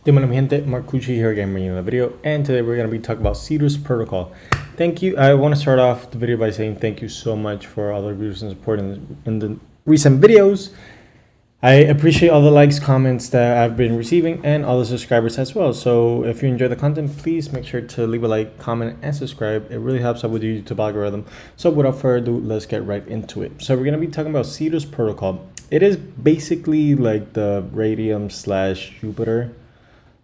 Dímelo mi gente, Mark Cucci here again bringing you a video, and today we're going to be talking about Cetus Protocol. Thank you. I want to start off the video by saying thank you so much for all the views and support in the recent videos. I appreciate all the likes, comments that I've been receiving, and all the subscribers as well. So if you enjoy the content, please make sure to leave a like, comment, and subscribe. It really helps out with the YouTube algorithm. So without further ado, let's get right into it. So we're going to be talking about Cetus Protocol. It is basically like the Radium / Jupiter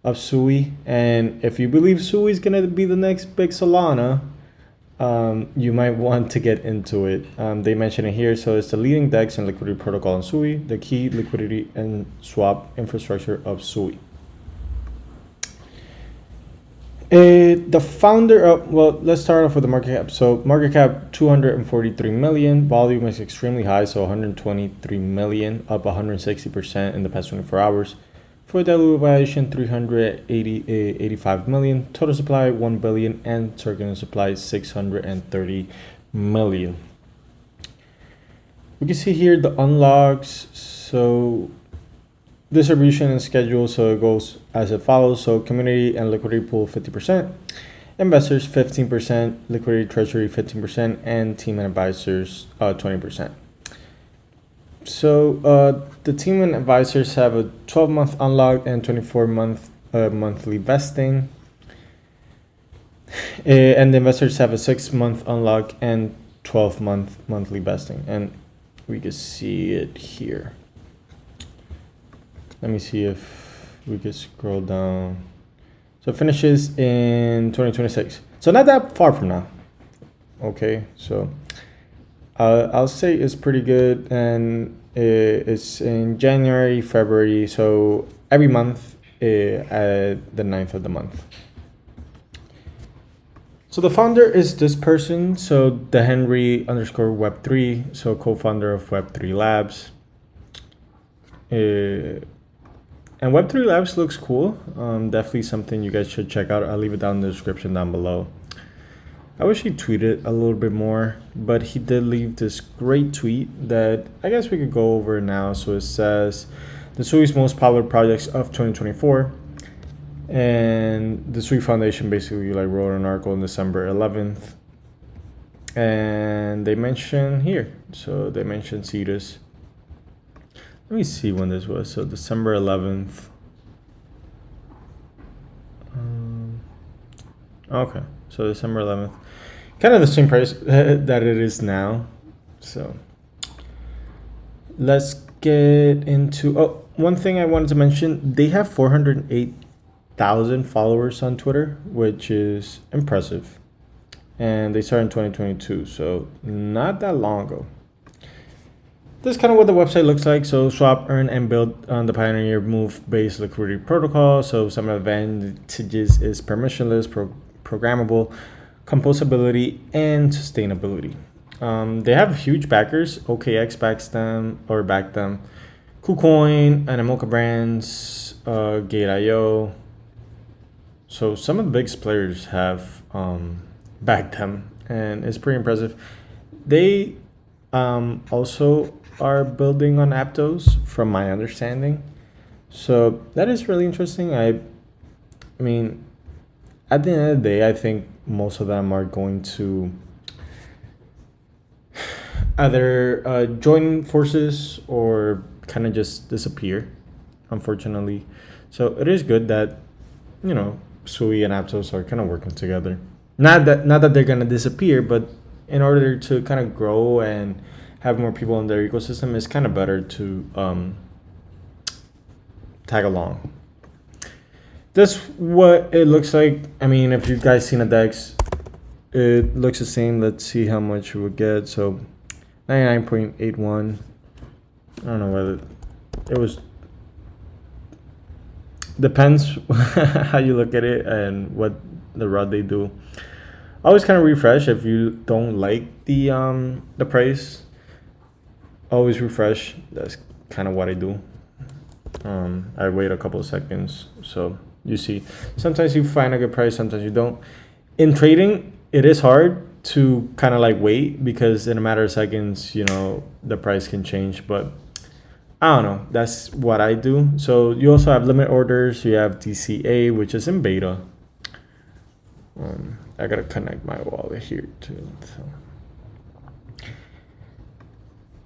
of Sui, and if you believe Sui is gonna be the next big Solana, you might want to get into it. They mention it here, so it's the leading DEX and liquidity protocol in Sui, the key liquidity and swap infrastructure of Sui. The founder of, well, let's start off with the market cap. So market cap 243 million, volume is extremely high, so 123 million, up 160% in the past 24 hours. For diluted valuation, 385 million. Total supply, 1 billion. And token supply, 630 million. We can see here the unlocks. So distribution and schedule. So it goes as it follows. So community and liquidity pool, 50%. Investors, 15%. Liquidity treasury, 15%. And team and advisors, 20%. So the team and advisors have a 12-month unlock and 24-month monthly vesting. And the investors have a 6-month unlock and 12-month monthly vesting. And we can see it here. Let me see if we can scroll down. So it finishes in 2026. So not that far from now. Okay, so I'll say it's pretty good, and it's in January, February, so every month at the 9th of the month. So the founder is this person, so the Henry _Web3, so co-founder of Web3 Labs. And Web3 Labs looks cool. Definitely something you guys should check out. I'll leave it down in the description down below. I wish he tweeted a little bit more, but he did leave this great tweet that I guess we could go over now. So it says, the Sui's most popular projects of 2024. And the Sui Foundation basically like wrote an article on December 11th. And they mention here. So they mentioned Cetus. Let me see when this was. So December 11th. Okay, so December 11th. Kind of the same price that it is now. So let's get into, oh, one thing I wanted to mention, they have 408,000 followers on Twitter, which is impressive. And they started in 2022, so not that long ago. This is kind of what the website looks like. So swap, earn, and build on the Pioneer Move-based liquidity protocol. So some advantages is permissionless, programmable, composability, and sustainability. They have huge backers. OKX backed them. KuCoin, Animoca brands, Gate.io. So some of the biggest players have backed them, and it's pretty impressive. They also are building on Aptos, from my understanding. So that is really interesting. I mean, at the end of the day, I think most of them are going to either join forces or kind of just disappear, unfortunately. So it is good that, you know, Sui and Aptos are kind of working together. Not that they're gonna disappear, but in order to kind of grow and have more people in their ecosystem, it's kind of better to tag along. That's what it looks like. I mean, if you guys seen a DEX, it looks the same. Let's see how much we would get. So 99.81. I don't know whether it was, depends how you look at it and what the rod they do. Always kind of refresh if you don't like the price. Always refresh. That's kind of what I do. I wait a couple of seconds, so you see, sometimes you find a good price, sometimes you don't. In trading, it is hard to kind of like wait, because in a matter of seconds, you know, the price can change. But I don't know. That's what I do. So you also have limit orders. You have DCA, which is in beta. I gotta connect my wallet here too. So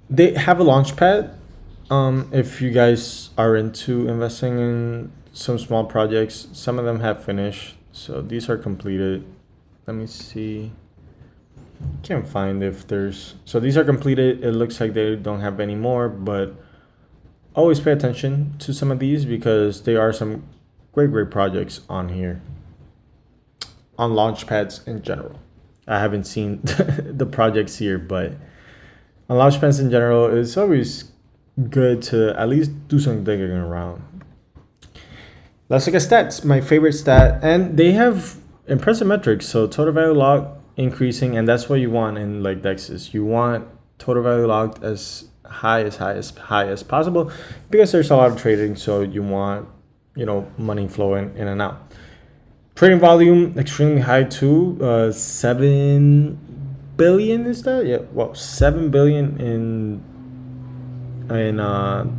they have a Launchpad. If you guys are into investing in some small projects, some of them have finished. So these are completed. Let me see. Can't find if there's. So these are completed. It looks like they don't have any more, but always pay attention to some of these because they are some great projects on here. On Launchpads in general. I haven't seen the projects here, but on Launchpads in general, it's always good to at least do some digging around. Let's look at stats. My favorite stat, and they have impressive metrics. So total value locked increasing, and that's what you want in like DEXs. You want total value locked as high as possible because there's a lot of trading. So you want, you know, money flowing in and out. Trading volume extremely high too. 7 billion is that? Yeah, well, 7 billion in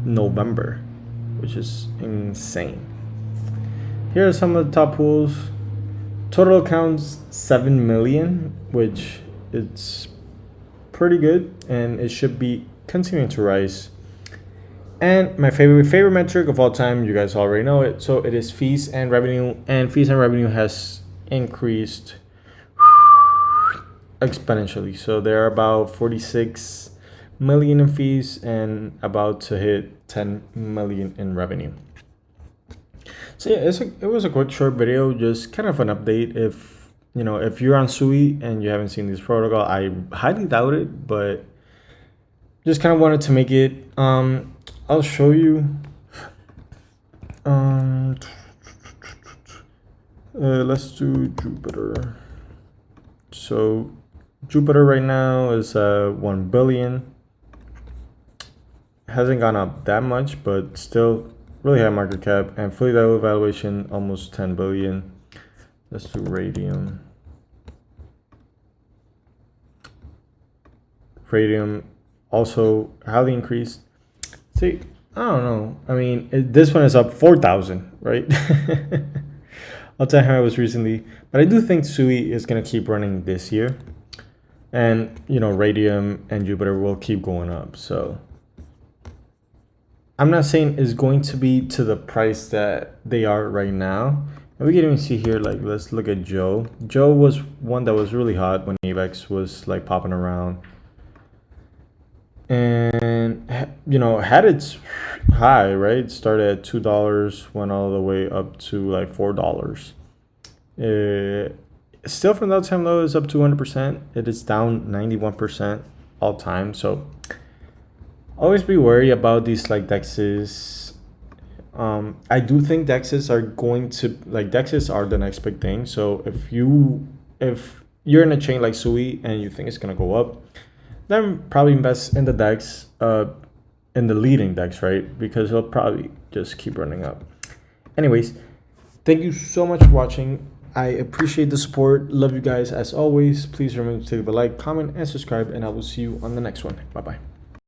November, which is insane. Here are some of the top pools. Total accounts 7 million, which it's pretty good, and it should be continuing to rise. And my favorite metric of all time, you guys already know it. So it is fees and revenue, and fees and revenue has increased exponentially. So they're about 46 million in fees and about to hit 10 million in revenue. So yeah, it was a quick short video, just kind of an update. If you know, if you're on Sui and you haven't seen this protocol, I highly doubt it, but just kind of wanted to make it. I'll show you. Let's do Jupiter. So Jupiter right now is 1 billion. Hasn't gone up that much, but still really high market cap, and fully diluted valuation almost 10 billion. Let's do Radium. Radium also highly increased. See, I don't know. I mean, this one is up 4,000, right? I'll tell you how it was recently, but I do think Sui is gonna keep running this year, and you know, Radium and Jupiter will keep going up. So I'm not saying it's going to be to the price that they are right now. And we can even see here, like, let's look at Joe. Joe was one that was really hot when AVAX was like popping around. And, you know, had its high, right? It started at $2, went all the way up to like $4. Still from that time low is up 200%. It is down 91% all time. So always be wary about these like DEXs. I do think DEXs are going to, like, DEXs are the next big thing. So if you're in a chain like Sui and you think it's gonna go up, then probably invest in the DEX, in the leading DEX, right? Because it'll probably just keep running up. Anyways, thank you so much for watching. I appreciate the support. Love you guys as always. Please remember to leave a like, comment, and subscribe, and I will see you on the next one. Bye-bye.